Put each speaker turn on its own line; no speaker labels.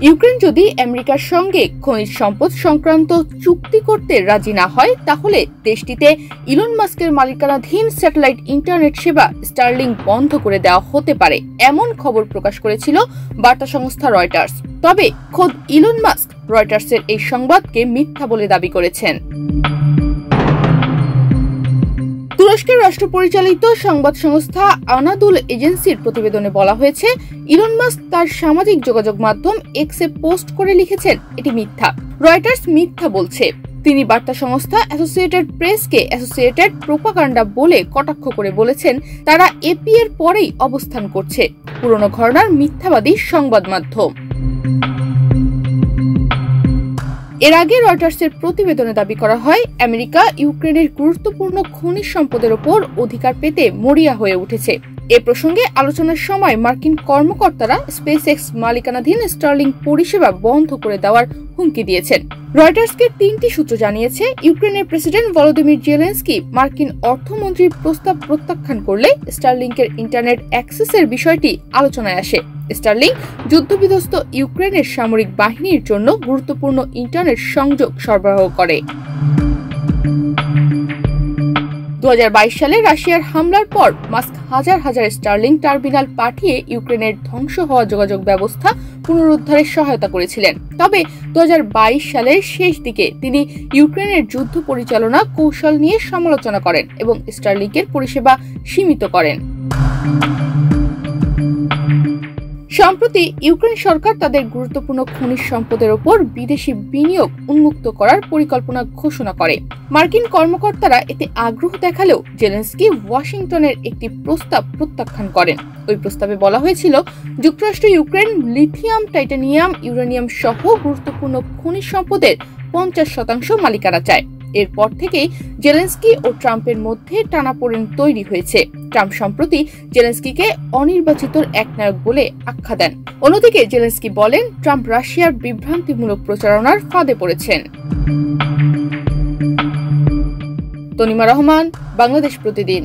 Ukraine যদি আমেরিকার সঙ্গে খনিজ সম্পদ সংক্রান্ত চুক্তি করতে রাজি না হয়, তাহলে দেশটিতে ইলন মাস্কের মালিকানাধীন স্যাটেলাইট ইন্টারনেট সেবা স্টারলিং বন্ধ করে দেওয়া হতে পারে, এমন খবর প্রকাশ করেছিল বার্তা সংস্থা রয়টার্স। তবে খোদ ইলন মাস্ক রয়টার্সের এই সংবাদকে মিথ্যা বলে দাবি করেছেন। তুরস্কের রাষ্ট্র পরিচালিত সংবাদ সংস্থা আনাদুল এজেন্সির প্রতিবেদনে বলা হয়েছে, ইলন মাস্ক তার সামাজিক যোগাযোগ মাধ্যম এক্সে পোস্ট করে লিখেছেন এটি মিথ্যা। রয়টার্স মিথ্যা বলছে। তিনি বার্তা সংস্থা অ্যাসোসিয়েটেড প্রেসকে অ্যাসোসিয়েটেড প্রোপাগান্ডা বলে কটাক্ষ করে বলেছেন, তারা এপি এর পরেই অবস্থান করছে, পুরনো ঘরানার মিথ্যাবাদী সংবাদ মাধ্যম। এর আগে রয়টার্সের প্রতিবেদনে দাবি করা হয়, আমেরিকা ইউক্রেনের গুরুত্বপূর্ণ খনিজ সম্পদের ওপর অধিকার পেতে মরিয়া হয়ে উঠেছে। এ প্রসঙ্গে আলোচনার সময় মার্কিন কর্মকর্তারা স্পেসএক্স মালিকানাধীন স্টারলিং পরিষেবা বন্ধ করে দেওয়ার হুমকি দিয়েছেন। রয়টার্সকে 3টি সূত্র জানিয়েছে, ইউক্রেনের প্রেসিডেন্ট ভলোদিমির জেলেনস্কি মার্কিন অর্থমন্ত্রীর প্রস্তাব প্রত্যাখ্যান করলে স্টারলিংকের ইন্টারনেট অ্যাক্সেসের বিষয়টি আলোচনায় আসে। স্টারলিংক যুদ্ধবিধ্বস্ত ইউক্রেনের সামরিক বাহিনীর জন্য গুরুত্বপূর্ণ ইন্টারনেট সংযোগ সরবরাহ করে। 2022 সালে রাশিয়ার হামলার পর মাস্ক হাজার হাজার স্টারলিং টার্মিনাল পাঠিয়ে ইউক্রেনের ধ্বংস হওয়া যোগাযোগ ব্যবস্থা পুনরুদ্ধারে সহায়তা করেছিলেন। তবে 2022 সালের শেষ দিকে তিনি ইউক্রেনের যুদ্ধ পরিচালনা কৌশল নিয়ে সমালোচনা করেন এবং স্টারলিংকের পরিষেবা সীমিত করেন। সম্প্রতি ইউক্রেন সরকার তাদের গুরুত্বপূর্ণ খনিজ সম্পদের ওপর বিদেশি বিনিয়োগ উন্মুক্ত করার পরিকল্পনা ঘোষণা করে। মার্কিন কর্মকর্তারা এতে আগ্রহ দেখালেও জেলেনস্কি ওয়াশিংটনের একটি প্রস্তাব প্রত্যাখ্যান করেন। ওই প্রস্তাবে বলা হয়েছিল, যুক্তরাষ্ট্র ইউক্রেন লিথিয়াম, টাইটানিয়াম, ইউরেনিয়াম সহ গুরুত্বপূর্ণ খনিজ সম্পদের 50% মালিকানা চায়। এরপর থেকেই জেলেনস্কি ও ট্রাম্পের মধ্যে টানাপোড়েন তৈরি হয়েছে। ট্রাম্প সম্প্রতি জেলেনস্কিকে অনির্বাচিত একনায়ক বলে আখ্যা দেন। অন্যদিকে জেলেনস্কি বলেন, ট্রাম্প রাশিয়ার বিভ্রান্তিমূলক প্রচারণার ফাঁদে পড়েছেন। তনিমা রহমান, বাংলাদেশ প্রতিদিন।